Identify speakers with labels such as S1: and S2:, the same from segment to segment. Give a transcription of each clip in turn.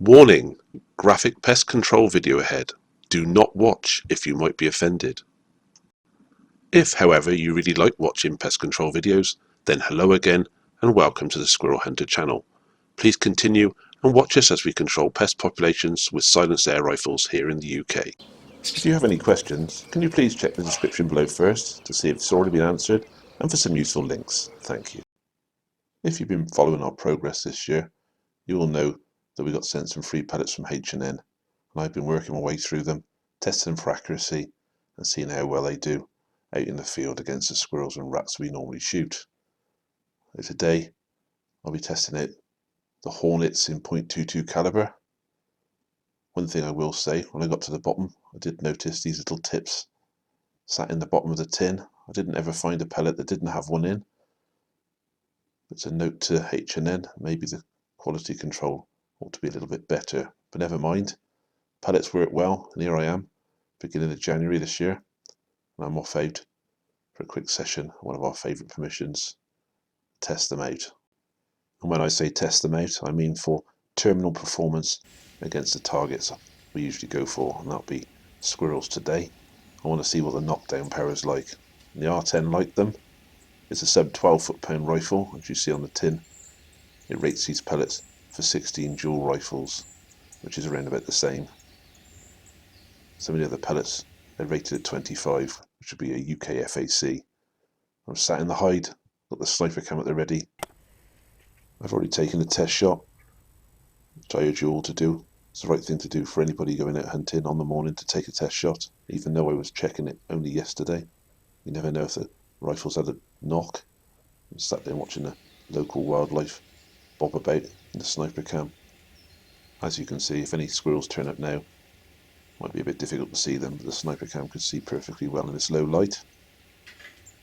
S1: Warning! Graphic pest control video ahead. Do not watch if you might be offended. If, however, you really like watching pest control videos, then hello again and welcome to the Squirrel Hunter channel. Please continue and watch us as we control pest populations with silenced air rifles here in the UK. If you have any questions, can you please check the description below first to see if it's already been answered and for some useful links. Thank you. If you've been following our progress this year, you will know that we got sent some free pellets from H&N, and I've been working my way through them, testing them for accuracy and seeing how well they do out in the field against the squirrels and rats we normally shoot. So today I'll be testing out the Hornets in .22 caliber. One thing I will say, when I got to the bottom, I did notice these little tips sat in the bottom of the tin. I didn't ever find a pellet that didn't have one in. It's a note to H&N, maybe the quality control ought to be a little bit better, but never mind. Pellets work well, and here I am, beginning of January this year, and I'm off out for a quick session, one of our favourite permissions, test them out. And when I say test them out, I mean for terminal performance against the targets we usually go for, and that'll be squirrels today. I want to see what the knockdown power is like. And the R10 like them. It's a sub 12 foot-pound rifle, as you see on the tin. It rates these pellets for 16 dual rifles, which is around about the same. Some of the other pellets are rated at 25, which would be a UK FAC. I'm sat in the hide, got the sniper cam at the ready. I've already taken a test shot, which I urge you all to do. It's the right thing to do for anybody going out hunting on the morning, to take a test shot, even though I was checking it only yesterday. You never know if the rifle's had a knock. I'm sat there watching the local wildlife bob about in the sniper cam. As you can see, if any squirrels turn up now, might be a bit difficult to see them, but the sniper cam could see perfectly well in this low light.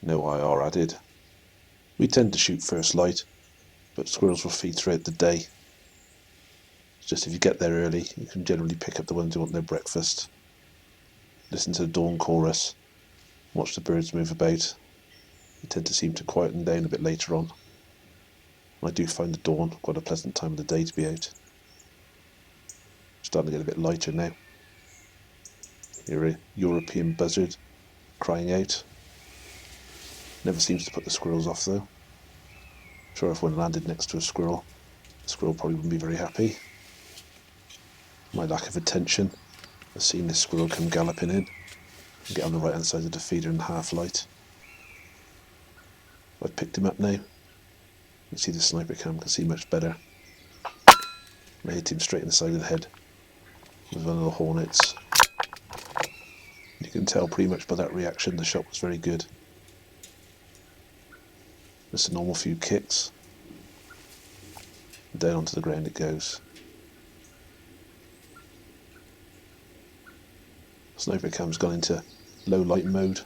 S1: No IR added. We tend to shoot first light, but squirrels will feed throughout the day. It's just if you get there early, you can generally pick up the ones who want their breakfast. Listen to the dawn chorus, watch the birds move about. They tend to seem to quieten down a bit later on. I do find the dawn quite a pleasant time of the day to be out. Starting to get a bit lighter now. You're a European buzzard crying out. Never seems to put the squirrels off though. I'm sure if one landed next to a squirrel, the squirrel probably wouldn't be very happy. My lack of attention has seen this squirrel come galloping in and get on the right hand side of the feeder in the half light. I've picked him up now. You can see the sniper cam can see much better. I hit him straight in the side of the head with one of the Hornets. You can tell pretty much by that reaction the shot was very good. Just a normal few kicks. Down onto the ground it goes. Sniper cam's gone into low light mode.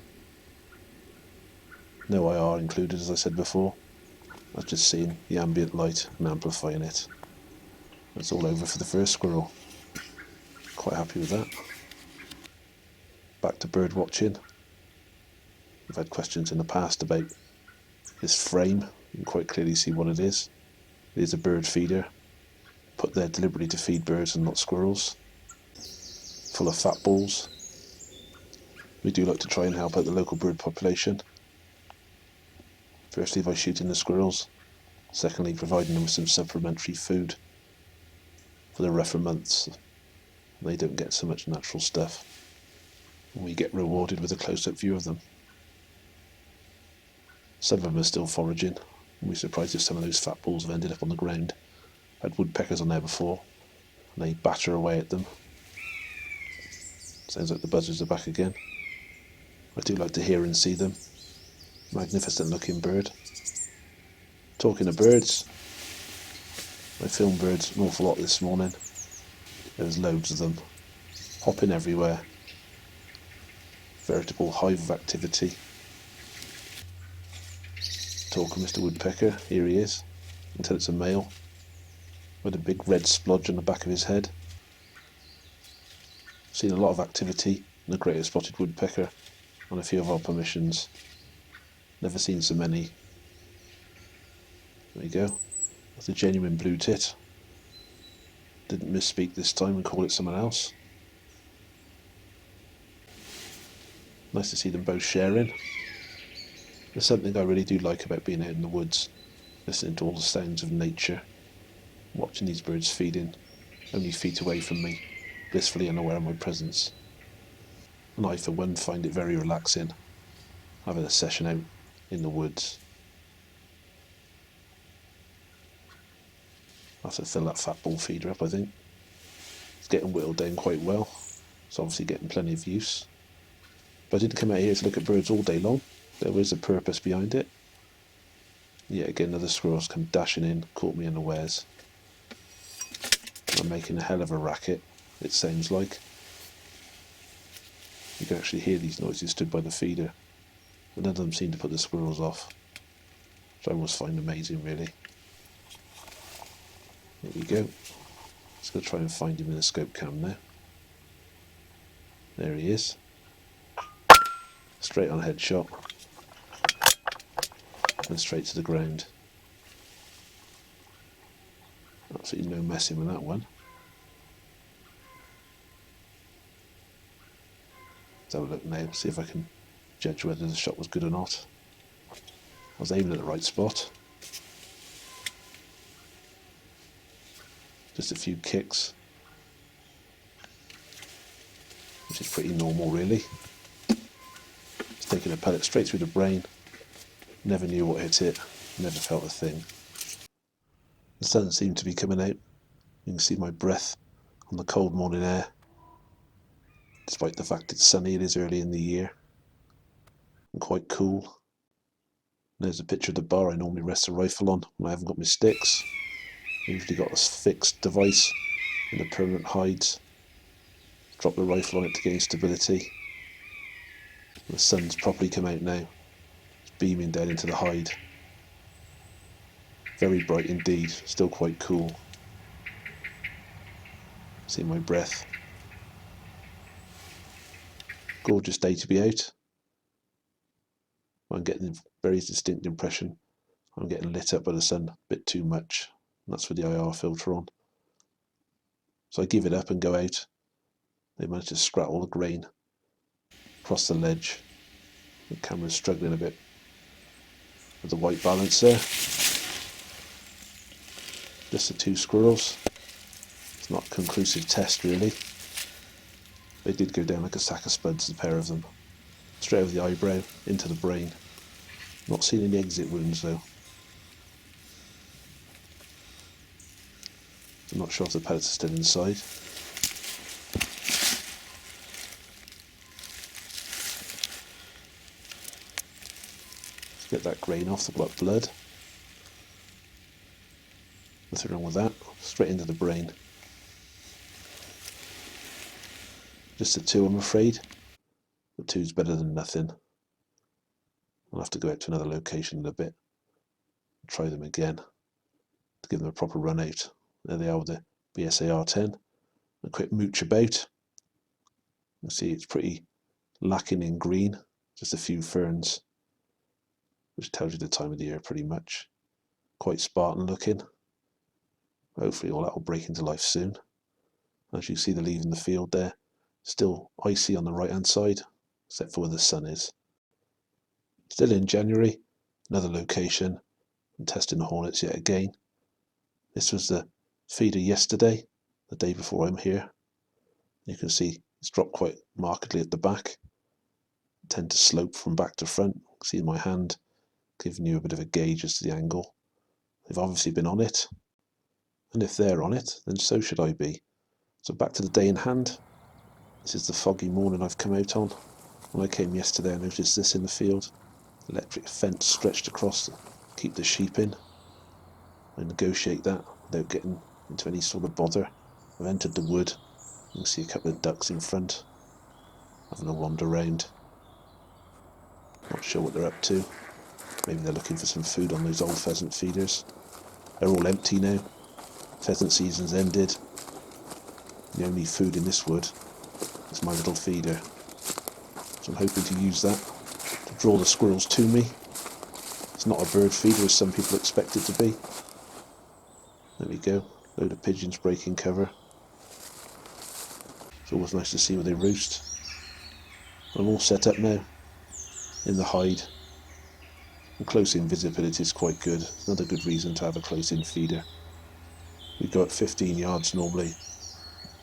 S1: No IR included, as I said before. I've just seen the ambient light and amplifying it. It's all over for the first squirrel. Quite happy with that. Back to bird watching. I've had questions in the past about this frame. You can quite clearly see what it is. It is a bird feeder, put there deliberately to feed birds and not squirrels. Full of fat balls. We do like to try and help out the local bird population. Firstly by shooting the squirrels, secondly providing them with some supplementary food for the rougher months. They don't get so much natural stuff. We get rewarded with a close-up view of them. Some of them are still foraging. We're surprised if some of those fat balls have ended up on the ground. I had woodpeckers on there before, and they batter away at them. Sounds like the buzzards are back again. I do like to hear and see them. Magnificent looking bird. Talking of birds, I filmed birds an awful lot this morning. There's loads of them, hopping everywhere. Veritable hive of activity. Talking Mr. Woodpecker, here he is, until it's a male, with a big red splodge on the back of his head. Seen a lot of activity in the greater spotted woodpecker on a few of our permissions. Never seen so many. There you go. That's a genuine blue tit. Didn't misspeak this time and call it someone else. Nice to see them both sharing. There's something I really do like about being out in the woods, listening to all the sounds of nature, watching these birds feeding only feet away from me, blissfully unaware of my presence. And I, for one, find it very relaxing, having a session out in the woods. I have to fill that fat ball feeder up, I think. It's getting whittled down quite well. It's obviously getting plenty of use. But I didn't come out here to look at birds all day long. There was a purpose behind it. Yet again, another squirrel's come dashing in, caught me unawares. I'm making a hell of a racket, it sounds like. You can actually hear these noises stood by the feeder, but none of them seem to put the squirrels off, which I almost find amazing, really. There we go. Let's go try and find him in the scope cam now. There he is. Straight on headshot. And straight to the ground. Absolutely no messing with that one. Let's have a look now, see if I can judge whether the shot was good or not. I was aiming at the right spot. Just a few kicks, which is pretty normal, really. It's taking a pellet straight through the brain. Never knew what hit it, never felt a thing. The sun seemed to be coming out. You can see my breath on the cold morning air. Despite the fact it's sunny, it is early in the year and quite cool. There's a picture of the bar I normally rest the rifle on when I haven't got my sticks. I usually got a fixed device in the permanent hides. Drop the rifle on it to gain stability. The sun's properly come out now. It's beaming down into the hide. Very bright indeed, still quite cool. See my breath. Gorgeous day to be out. I'm getting a very distinct impression I'm getting lit up by the sun a bit too much. And that's with the IR filter on. So I give it up and go out. They managed to scrap all the grain across the ledge. The camera's struggling a bit with the white balance there. Just the two squirrels. It's not a conclusive test, really. They did go down like a sack of spuds, the pair of them. Straight over the eyebrow, into the brain. Not seeing any exit wounds, though. I'm not sure if the pellets are still inside. Let's get that grain off, the blood. Nothing wrong with that. Straight into the brain. Just the two, I'm afraid. The two's better than nothing. I'll have to go out to another location in a bit. Try them again to give them a proper run out. There they are with the BSAR-10. A quick mooch about. You see it's pretty lacking in green. Just a few ferns, which tells you the time of the year pretty much. Quite Spartan looking. Hopefully all that will break into life soon. As you see, they're leaving the field there. Still icy on the right hand side, except for where the sun is. Still in January, another location, and testing the Hornets yet again. This was the feeder yesterday, the day before I'm here. You can see it's dropped quite markedly at the back. I tend to slope from back to front. See my hand giving you a bit of a gauge as to the angle. They've obviously been on it, and if they're on it, then so should I be. So back to the day in hand. This is the foggy morning I've come out on. When I came yesterday, I noticed this in the field. Electric fence stretched across to keep the sheep in. I negotiate that without getting into any sort of bother. I've entered the wood. You can see a couple of ducks in front, having a wander around. Not sure what they're up to. Maybe they're looking for some food on those old pheasant feeders. They're all empty now. Pheasant season's ended. The only food in this wood is my little feeder. So I'm hoping to use that to draw the squirrels to me. It's not a bird feeder as some people expect it to be. There we go. Load of pigeons breaking cover. It's always nice to see where they roost. I'm all set up now in the hide. And close-in visibility is quite good. It's another good reason to have a close-in feeder. We go at 15 yards normally.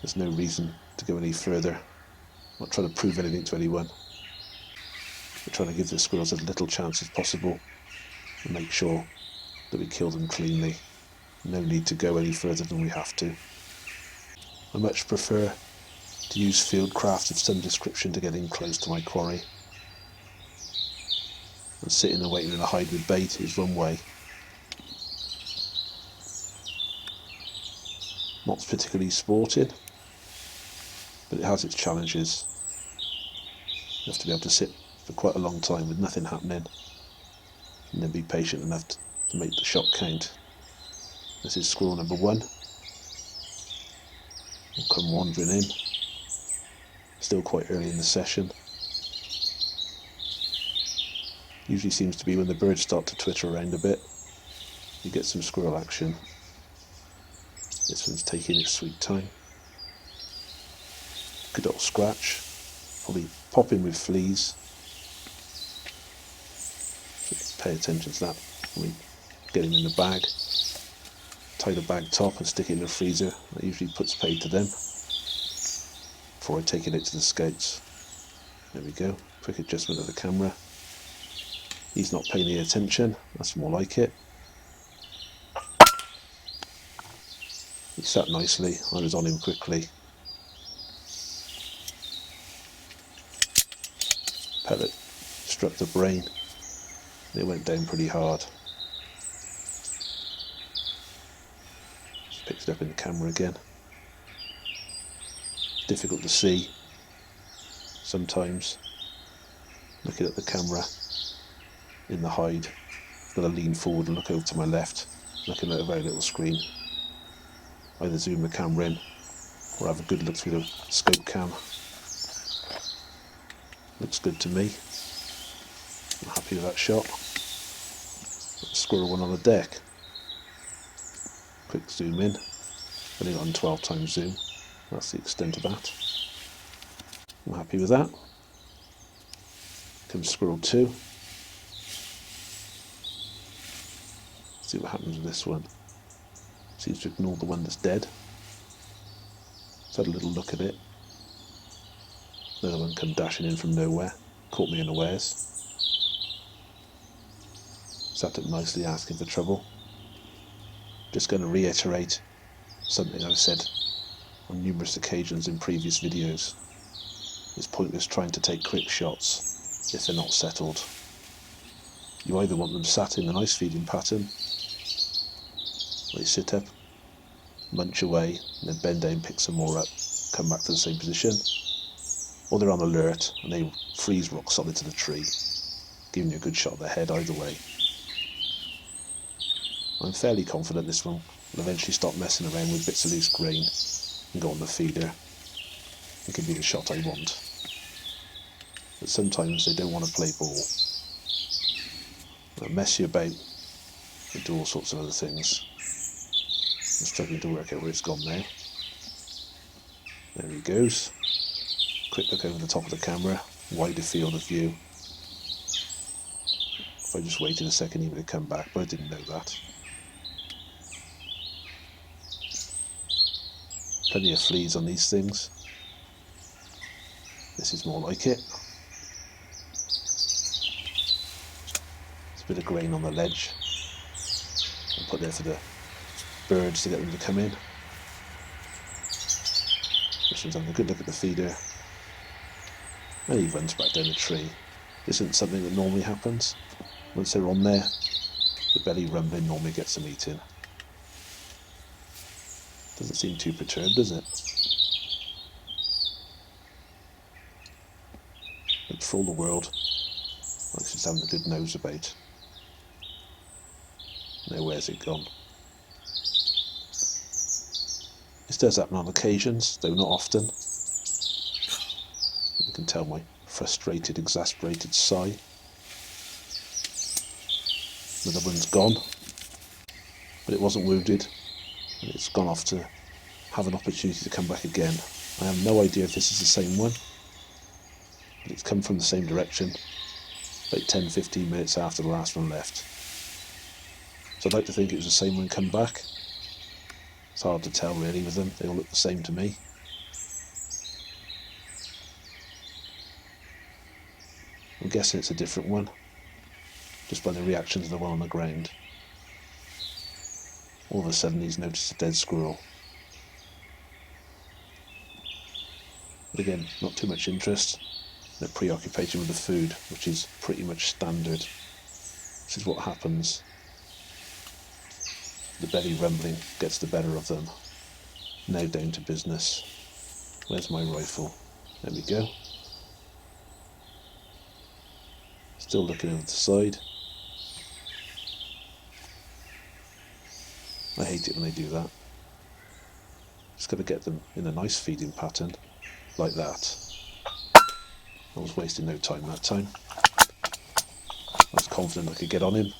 S1: There's no reason to go any further. I'm not trying to prove anything to anyone. We're trying to give the squirrels as little chance as possible and make sure that we kill them cleanly. No need to go any further than we have to. I much prefer to use field craft of some description to get in close to my quarry. And sitting and waiting in a hide with bait is one way. Not particularly sporting, but it has its challenges. You have to be able to sit for quite a long time with nothing happening and then be patient enough to make the shot count. This is squirrel number 1. We'll come wandering in. Still quite early in the session. Usually seems to be when the birds start to twitter around a bit, you get some squirrel action. This one's taking its sweet time. Good old scratch. Probably popping with fleas. So pay attention to that when we get him in the bag. Tie the bag top and stick it in the freezer. That usually puts pay to them. Before I take it out to the scouts. There we go. Quick adjustment of the camera. He's not paying any attention. That's more like it. He sat nicely. I was on him quickly. Pellet struck the brain. It went down pretty hard. Picked it up in the camera again. Difficult to see sometimes. Looking at the camera in the hide. I've got to lean forward and look over to my left, looking at a very little screen. Either zoom the camera in or have a good look through the scope cam. Looks good to me. I'm happy with that shot. Squirrel one on the deck. Quick zoom in. Only on 12 times zoom. That's the extent of that. I'm happy with that. Comes squirrel 2. See what happens with this one. Seems to ignore the one that's dead. Just had a little look at it. Another one come dashing in from nowhere. Caught me unawares. Sat up nicely asking for trouble. Just going to reiterate something I've said on numerous occasions in previous videos. It's pointless trying to take quick shots if they're not settled. You either want them sat in a nice feeding pattern, they sit up, munch away, and then bend down, pick some more up, come back to the same position, or they're on alert and they freeze rock solid to the tree, giving you a good shot at the head either way. I'm fairly confident this one will eventually stop messing around with bits of loose grain and go on the feeder and give me the shot I want. But sometimes they don't want to play ball. They'll mess you about and do all sorts of other things. I'm struggling to work out where it's gone now. There he goes. Quick look over the top of the camera, wider field of view. If I just waited a second he would have come back, but I didn't know that. Plenty of fleas on these things. This is more like it. There's a bit of grain on the ledge. I'll put there for the birds to get them to come in. This one's having a good look at the feeder. And he runs back down the tree. This isn't something that normally happens. Once they're on there, the belly rumbling normally gets them eating. Doesn't seem too perturbed, does it? But for all the world, like she's having a good nose about. Now where's it gone? This does happen on occasions, though not often. You can tell my frustrated, exasperated sigh. Another one's gone, but it wasn't wounded. and it's gone off to have an opportunity to come back again. I have no idea if this is the same one, but it's come from the same direction about 10-15 minutes after the last one left. So I'd like to think it was the same one come back. It's hard to tell really with them, they all look the same to me. I'm guessing it's a different one, just by the reaction to the one on the ground. All of a sudden he's noticed a dead squirrel. But again, not too much interest. No preoccupation with the food, which is pretty much standard. This is what happens. The belly rumbling gets the better of them. Now down to business. Where's my rifle? There we go. Still looking over the side. I hate it when they do that. Just got to get them in a nice feeding pattern, like that. I was wasting no time that time. I was confident I could get on him.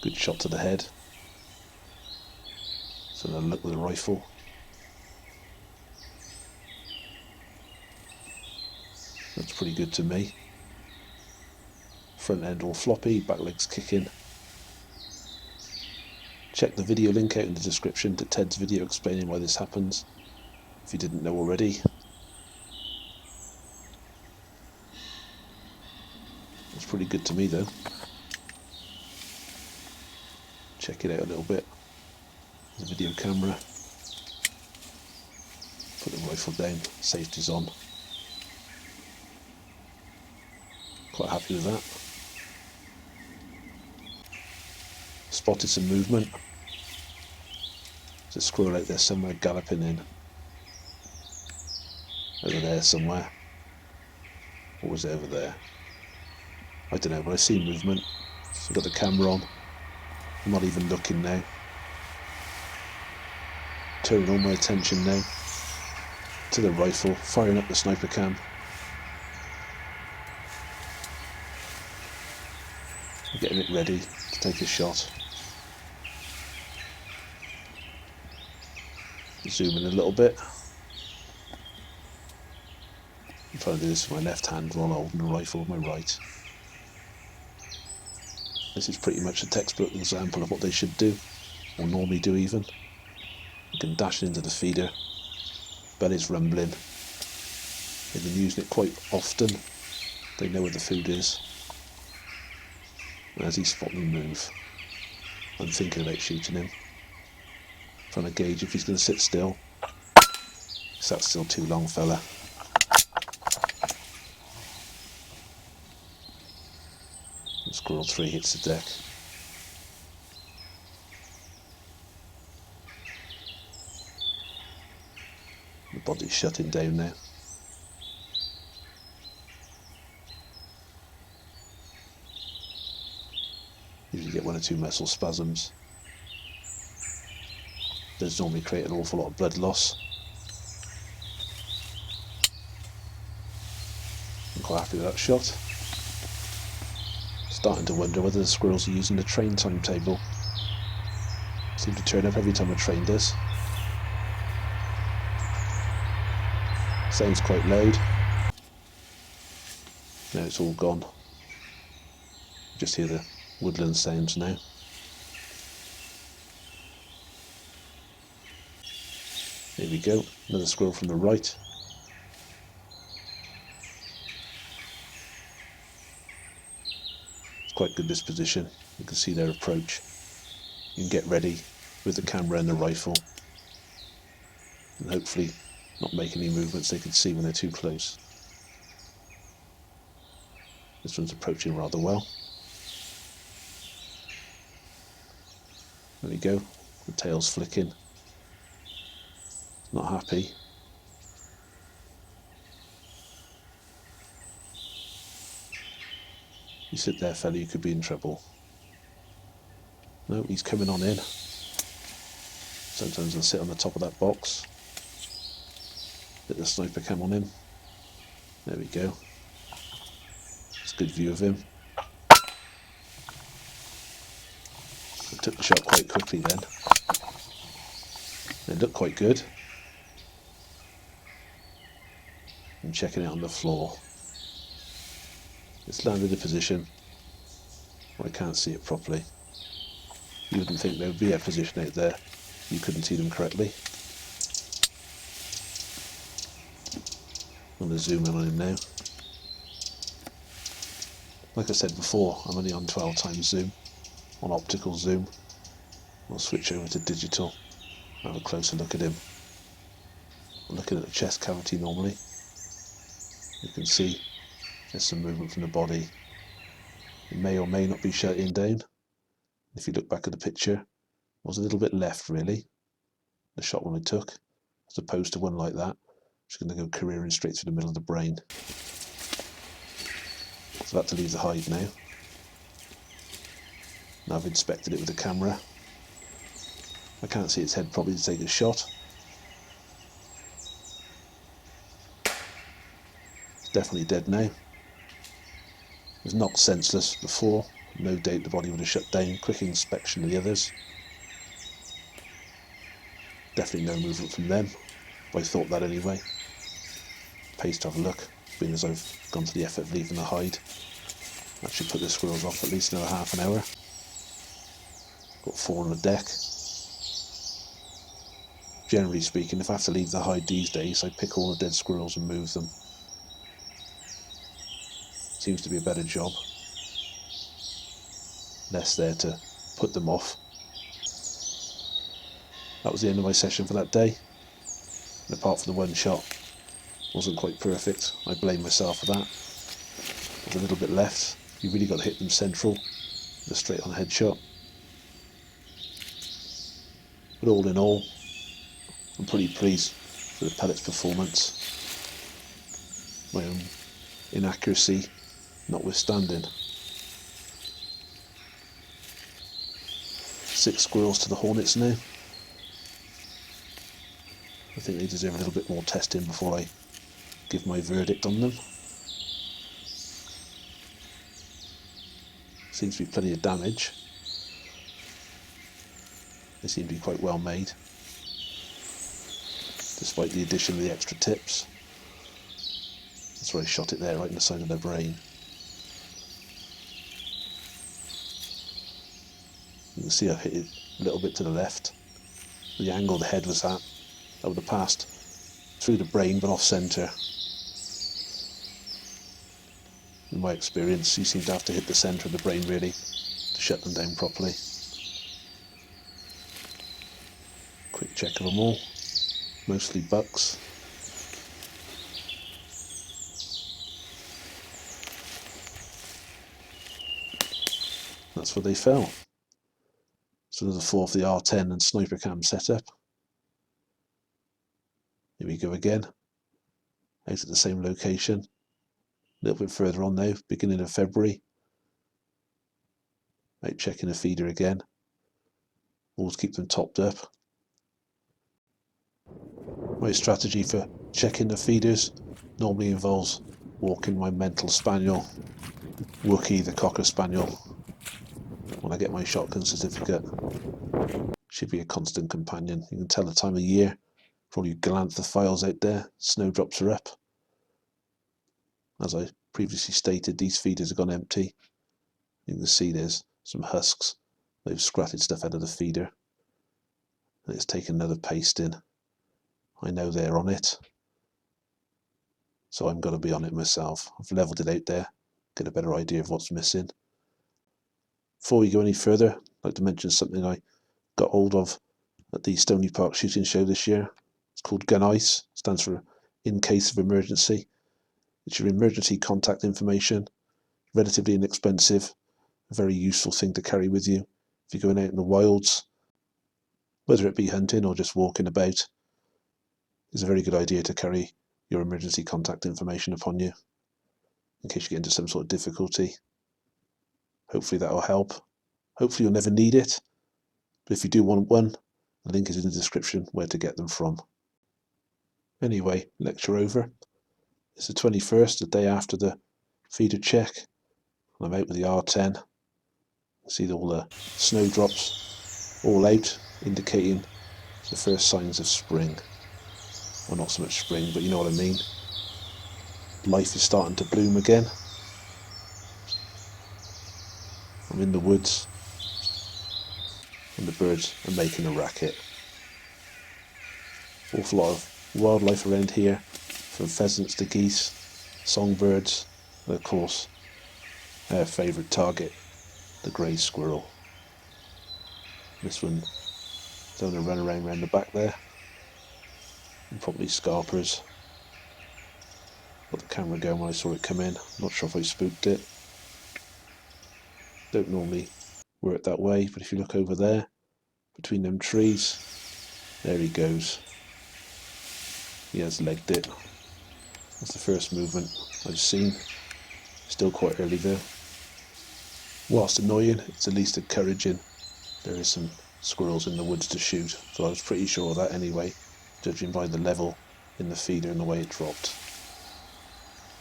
S1: Good shot to the head. So then look with the rifle. Looks pretty good to me. Front end all floppy, back legs kicking. Check the video link out in the description to Ted's video explaining why this happens, if you didn't know already. It's pretty good to me though. Check it out a little bit. The video camera. Put the rifle down, safety's on. Quite happy with that. Spotted some movement. There's a squirrel out there somewhere galloping in. Over there somewhere. What was it over there? I don't know, but I see movement. So I've got the camera on. I'm not even looking now. Turning all my attention now to the rifle, firing up the sniper cam. Getting it ready to take a shot. Zoom in a little bit. I'm trying to do this with my left hand while holding the rifle with my right. This is pretty much a textbook example of what they should do, or normally do even. You can dash into the feeder, belly's rumbling. They've been using it quite often. They know where the food is. And as he's spotting me move, I'm thinking about shooting him. Trying to gauge if he's going to sit still. Sat still too long, fella. And squirrel 3 hits the deck. The body's shutting down now. Usually get 1 or 2 muscle spasms. Does normally create an awful lot of blood loss. I'm quite happy with that shot. Starting to wonder whether the squirrels are using the train timetable. Seem to turn up every time a train does. Sounds quite loud. Now it's all gone. Just hear the woodland sounds now. There we go, another squirrel from the right. It's quite good this position. You can see their approach. You can get ready with the camera and the rifle, and hopefully not make any movements they can see when they're too close. This one's approaching rather well. There we go, the tail's flicking. Not happy. You sit there, fella, you could be in trouble. No, he's coming on in. Sometimes I'll sit on the top of that box. Let the sniper cam on him. There we go. It's a good view of him. took the shot quite quickly then. It looked quite good. I'm checking it on the floor. It's landed in a position where I can't see it properly. You wouldn't think there would be a position out there you couldn't see them correctly. I'm going to zoom in on him now. Like I said before, I'm only on 12 times zoom, on optical zoom. I'll switch over to digital, have a closer look at him. I'm looking at the chest cavity normally. You can see there's some movement from the body. It may or may not be shutting down. If you look back at the picture, it was a little bit left really, the shot one I took, as opposed to one like that, which is going to go careering straight through the middle of the brain. So I have to leave the hide now. Now I've inspected it with the camera. I can't see its head properly to take a shot. It's definitely dead now. It was knocked senseless before. No doubt the body would have shut down. Quick inspection of the others. Definitely no movement from them. But I thought that anyway. Pays to have a look, being as I've gone to the effort of leaving the hide. That should put the squirrels off at least another half an hour. Got 4 on the deck. Generally speaking, if I have to leave the hide these days, I pick all the dead squirrels and move them. Seems to be a better job. Less there to put them off. That was the end of my session for that day. And apart from the one shot, wasn't quite perfect. I blame myself for that. There's a little bit left. You really got to hit them central with a straight on headshot. But all in all, I'm pretty pleased with the Pellet's performance. My own inaccuracy notwithstanding. 6 squirrels to the Hornets now. I think they deserve a little bit more testing before I give my verdict on them. Seems to be plenty of damage. They seem to be quite well made, despite the addition of the extra tips. That's where I shot it there, right in the side of their brain. You can see I hit it a little bit to the left. The angle the head was at, that would have passed through the brain but off centre. In my experience, you seem to have to hit the centre of the brain really to shut them down properly. Quick check of them all. Mostly bucks. That's where they fell. So there's a 4 for the R10 and sniper cam setup. Here we go again. Out at the same location. A little bit further on now, beginning of February. Out checking the feeder again. Always keep them topped up. My strategy for checking the feeders normally involves walking my mental spaniel, Wookie the Cocker Spaniel, when I get my shotgun certificate. Should be a constant companion. You can tell the time of year for all you galantophiles out there. Snowdrops are up. As I previously stated, these feeders have gone empty. You can see there's some husks. They've scratted stuff out of the feeder. And it's taken another paste in. I know they're on it. So I'm going to be on it myself. I've levelled it out there, get a better idea of what's missing. Before we go any further, I'd like to mention something I got hold of at the Stony Park shooting show this year. It's called Gun Ice. It stands for In Case of Emergency. It's your emergency contact information. Relatively inexpensive. A very useful thing to carry with you if you're going out in the wilds. Whether it be hunting or just walking about, it's a very good idea to carry your emergency contact information upon you in case you get into some sort of difficulty. Hopefully that will help. Hopefully you'll never need it, but if you do want one, the link is in the description where to get them from. Anyway, lecture over. It's the 21st, the day after the feeder check. I'm out with the R10. See all the snowdrops all out, indicating the first signs of spring. Well, not so much spring, but you know what I mean. Life is starting to bloom again. I'm in the woods and the birds are making a racket. Awful lot of wildlife around here, from pheasants to geese, songbirds, and of course our favourite target, the grey squirrel. This one is going to run around the back there, and probably scarpers. Got the camera going when I saw it come in, not sure if I spooked it. Don't normally work that way, but if you look over there, between them trees, there he goes. He has legged it. That's the first movement I've seen. Still quite early though. Whilst annoying, it's at least encouraging. There is some squirrels in the woods to shoot, so I was pretty sure of that anyway, judging by the level in the feeder and the way it dropped.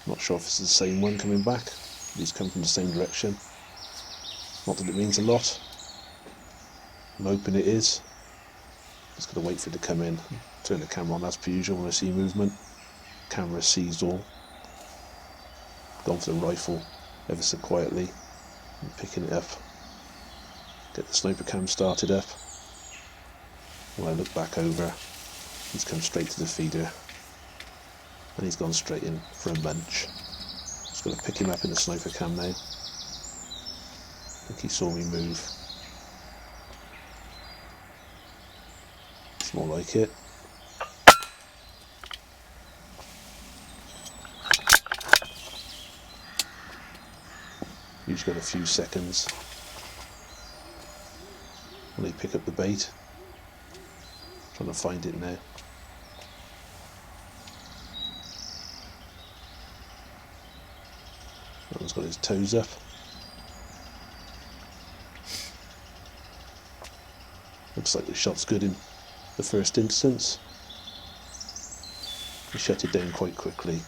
S1: Not sure if it's the same one coming back, but he's come from the same direction. Not that it means a lot. I'm hoping it is. Just gotta wait for it to come in. Turn the camera on as per usual when I see movement. Camera sees all. Gone for the rifle ever so quietly and picking it up. Get the sniper cam started up. When I look back over, he's come straight to the feeder and he's gone straight in for a munch. Just got to pick him up in the sniper cam now. I think he saw me move. It's more like it. Usually got a few seconds when they pick up the bait. Trying to find it now. That one's got his toes up. Looks like the shot's good in the first instance. He shut it down quite quickly.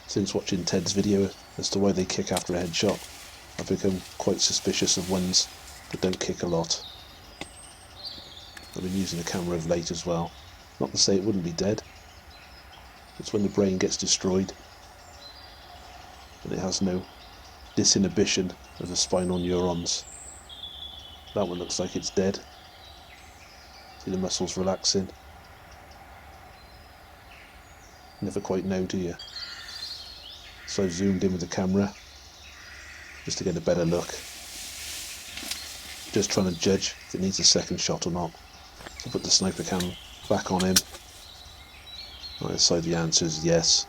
S1: Since watching Ted's video as to why they kick after a headshot, I've become quite suspicious of ones that don't kick a lot. I've been using the camera of late as well. Not to say it wouldn't be dead. It's when the brain gets destroyed and it has no disinhibition of the spinal neurons. That one looks like it's dead. See the muscles relaxing. Never quite know, do you? So I've zoomed in with the camera just to get a better look. Just trying to judge if it needs a second shot or not. So put the sniper cam back on him. I decide the answer is yes.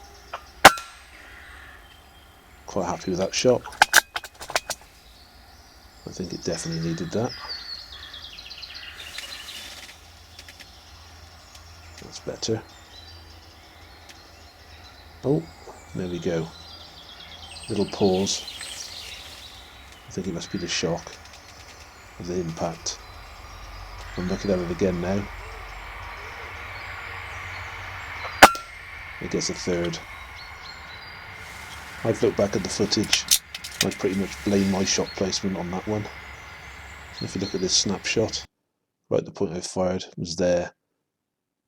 S1: Quite happy with that shot. I think it definitely needed that. That's better. Oh, there we go. Little pause. I think it must be the shock of the impact. I'm looking at it again now. It gets a third. I've looked back at the footage. I pretty much blame my shot placement on that one. If you look at this snapshot, right at the point I fired was there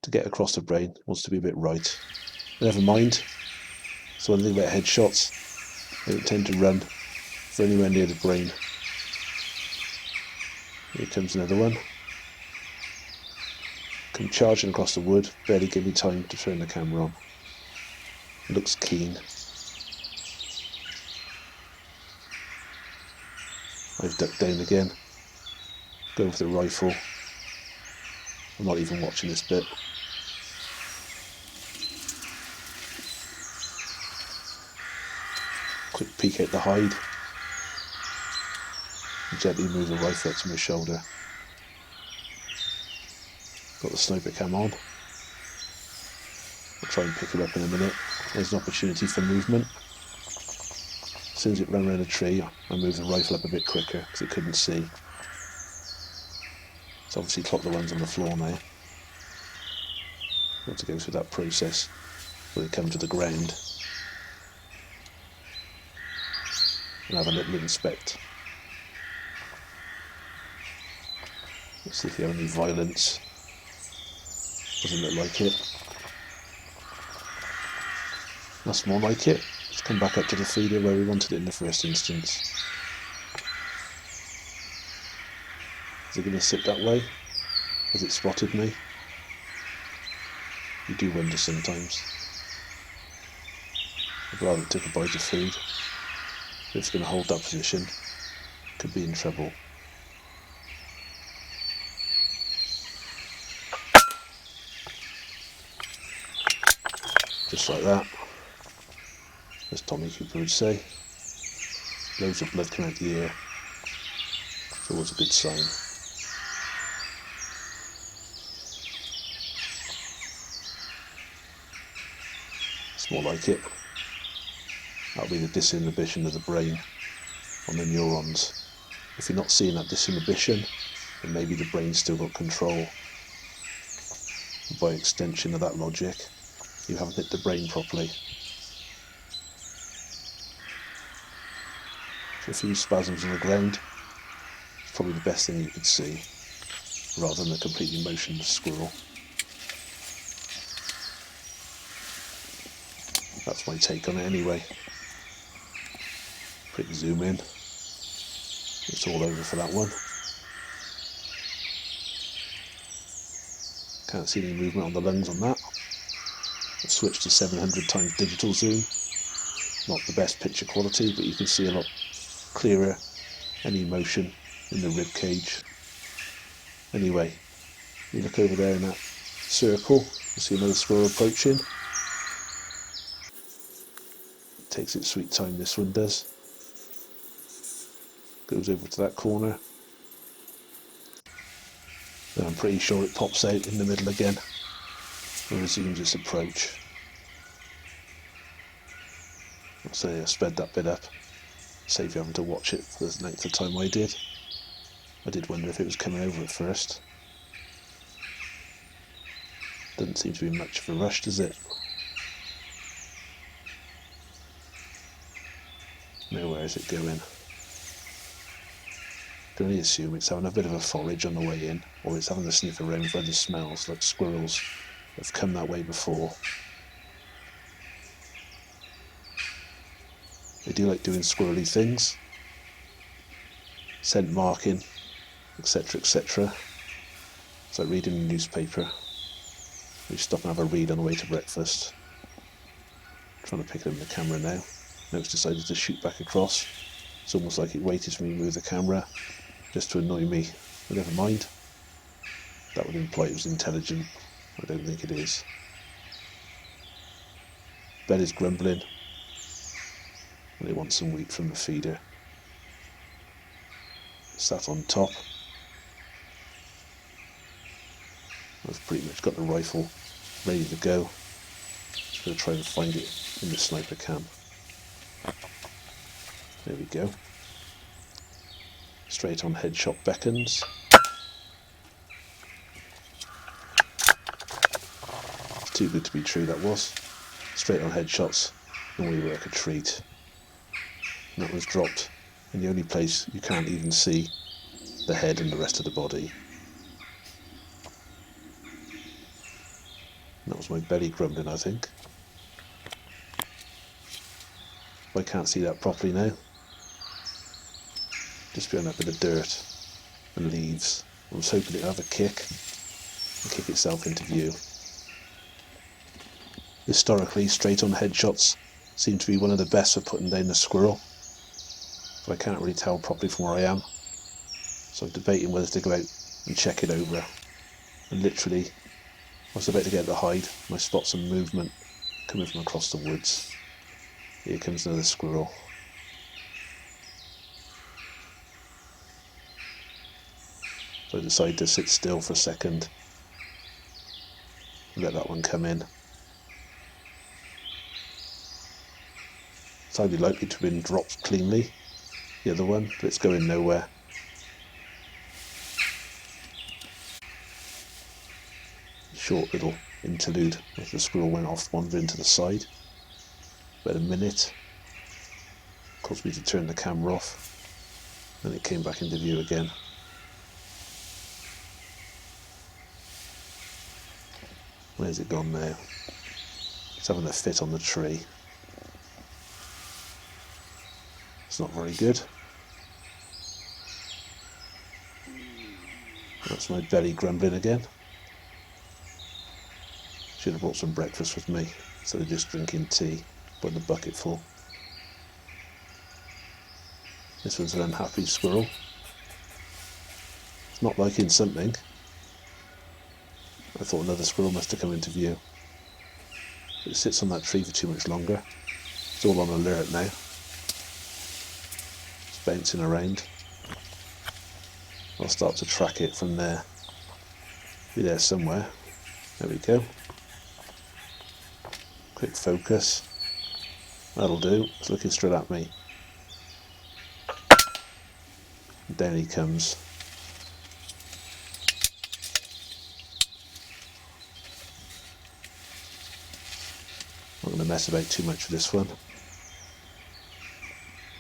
S1: to get across the brain. Wants to be a bit right. Never mind. So one thing about headshots, they don't tend to run for anywhere near the brain. Here comes another one. Come charging across the wood, barely give me time to turn the camera on. Looks keen. I've ducked down again. Going for the rifle. I'm not even watching this bit. Quick peek at the hide. Gently move the rifle up to my shoulder. Got the sniper cam on. I'll try and pick it up in a minute. There's an opportunity for movement. As soon as it ran around a tree, I moved the rifle up a bit quicker because it couldn't see. It's obviously clocked the ones on the floor now. Got to go through that process where they come to the ground and have a little inspect. Let's see if you have any violence. Doesn't look like it. That's more like it. Let's come back up to the feeder where we wanted it in the first instance. Is it going to sit that way? Has it spotted me? You do wonder sometimes. I'd rather it took a bite of food. If it's going to hold that position, could be in trouble. Just like that. As Tommy Cooper would say. Loads of blood coming out the ear. It's always a good sign. It's more like it. That'll be the disinhibition of the brain on the neurons. If you're not seeing that disinhibition, then maybe the brain's still got control. By extension of that logic, you haven't hit the brain properly. So a few spasms on the ground is probably the best thing you could see, rather than a completely motionless squirrel. That's my take on it anyway. Quick zoom in. It's all over for that one. Can't see any movement on the lungs on that. I've switched to 700 times digital zoom. Not the best picture quality, but you can see a lot clearer any motion in the rib cage. Anyway, you look over there in that circle, you see another squirrel approaching. It takes its sweet time, this one does. Goes over to that corner. Then I'm pretty sure it pops out in the middle again and resumes its approach. I'll say I sped that bit up, save you having to watch it for the length of time I did. I did wonder if it was coming over at first. Doesn't seem to be much of a rush, does it? Now where is it going? I can only assume it's having a bit of a forage on the way in, or it's having a sniff around for other smells like squirrels that have come that way before. They do like doing squirrely things, scent marking, etc, etc. It's like reading a newspaper. We stop and have a read on the way to breakfast. I'm trying to pick it up in the camera now. Now it's decided to shoot back across. It's almost like it waited for me to move the camera just to annoy me. But never mind. That would imply it was intelligent. I don't think it is. Bed is grumbling. And it wants some wheat from the feeder. Sat on top. I've pretty much got the rifle ready to go. Just going to try and find it in the sniper cam. There we go. Straight on headshot beckons. It's too good to be true, that was. Straight on headshots, and we work a treat. And that was dropped in the only place you can't even see the head and the rest of the body. And that was my belly grumbling, I think. I can't see that properly now. Just behind that bit of dirt and leaves. I was hoping it'd have a kick and kick itself into view. Historically, straight on headshots seem to be one of the best for putting down the squirrel, but I can't really tell properly from where I am, so I'm debating whether to go out and check it over. And literally, I was about to get the hide and I spot some movement coming from across the woods. Here comes another squirrel. So I decide to sit still for a second and let that one come in. It's highly likely to have been dropped cleanly, the other one, but it's going nowhere. Short little interlude as the squirrel went off wandering to the side. About a minute. Caused me to turn the camera off. Then it came back into view again. Where's it gone now? It's having a fit on the tree. It's not very good. That's my belly grumbling again. Should have brought some breakfast with me instead of just drinking tea by the bucketful. This one's an unhappy squirrel. It's not liking something. I thought another squirrel must have come into view. It sits on that tree for too much longer. It's all on alert now. It's bouncing around. I'll start to track it from there. Be there somewhere. There we go. Quick focus. That'll do. It's looking straight at me. Down he comes. I'm not going to mess about too much with this one.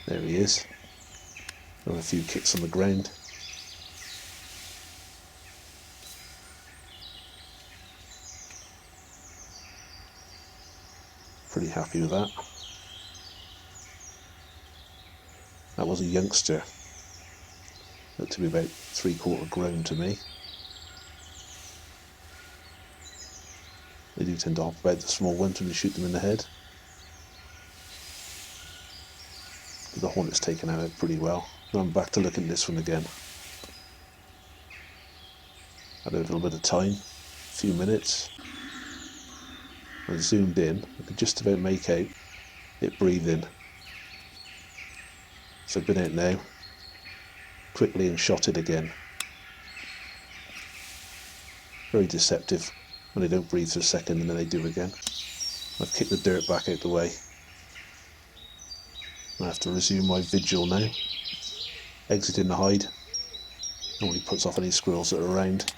S1: There he is. Got a few kicks on the ground. Pretty happy with that. That was a youngster. Looked to be about 3/4 grown to me. They do tend to hop about the small ones when you shoot them in the head. But the Hornet's taken out pretty well. Now I'm back to looking at this one again. Had a little bit of time, a few minutes. I zoomed in, I could just about make out it breathing. So I've been out now, quickly and shot it again. Very deceptive when they don't breathe for a second and then they do again. I've kicked the dirt back out the way. I have to resume my vigil now. Exiting the hide. Normally puts off any squirrels that are around.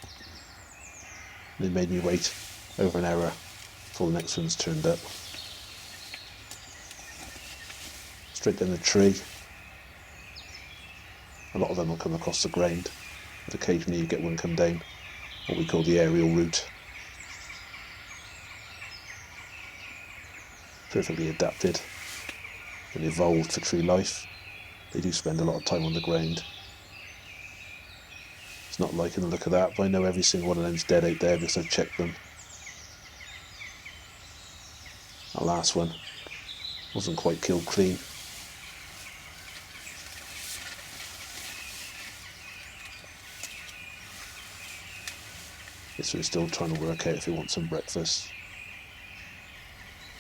S1: They made me wait over an hour before the next one's turned up. Straight down the tree. A lot of them will come across the ground, but occasionally you get one come down what we call the aerial route. Perfectly adapted and evolved for tree life. They do spend a lot of time on the ground. It's not liking the look of that, but I know every single one of them's dead out there because I've checked them. That last one wasn't quite killed clean. This one's still trying to work out if he wants some breakfast.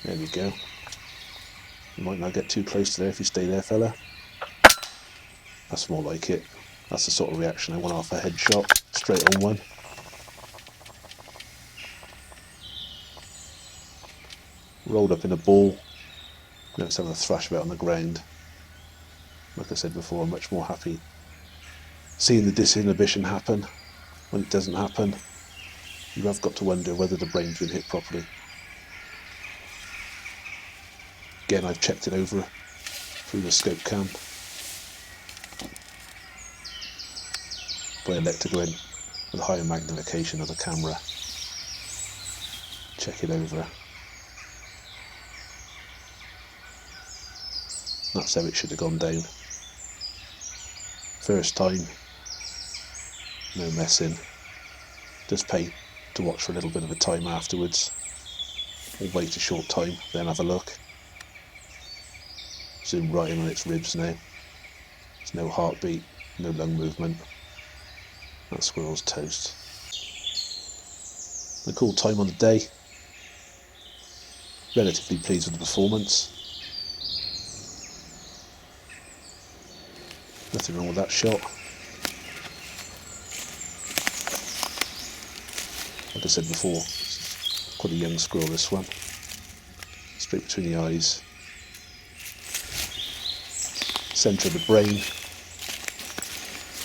S1: There we go. You might not get too close to there if you stay there, fella. That's more like it. That's the sort of reaction I want off a headshot. Straight on one. Rolled up in a ball. Now it's having a thrash about on the ground. Like I said before, I'm much more happy seeing the disinhibition happen. When it doesn't happen, you have got to wonder whether the brain's been hit properly. Again, I've checked it over through the scope cam. But I elect to go in with a higher magnification of the camera. Check it over. That's how it should have gone down. First time, no messing. Just pay to watch for a little bit of a time afterwards. Or wait a short time, then have a look. Zoom right in on its ribs now. There's no heartbeat, no lung movement. That squirrel's toast. A cool time on the day. Relatively pleased with the performance. Nothing wrong with that shot. Like I said before, quite a young squirrel this one. Straight between the eyes. Centre of the brain.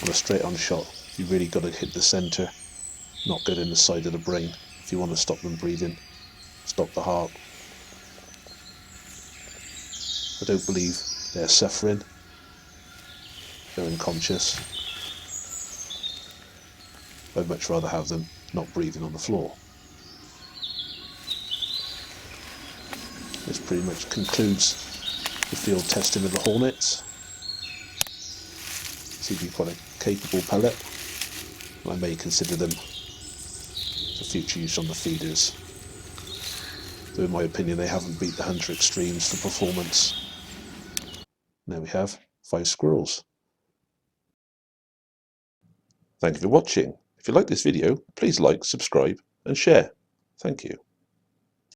S1: On a straight on shot, you really got to hit the centre, not get in the side of the brain. If you want to stop them breathing, stop the heart. I don't believe they're suffering. They're unconscious. I'd much rather have them not breathing on the floor. This pretty much concludes the field testing of the Hornets. Seem to be quite a capable pellet. I may consider them for future use on the feeders, though in my opinion they haven't beat the Hunter Extremes for performance. There we have 5 squirrels. Thank you for watching. If you like this video, please like, subscribe and share. Thank you.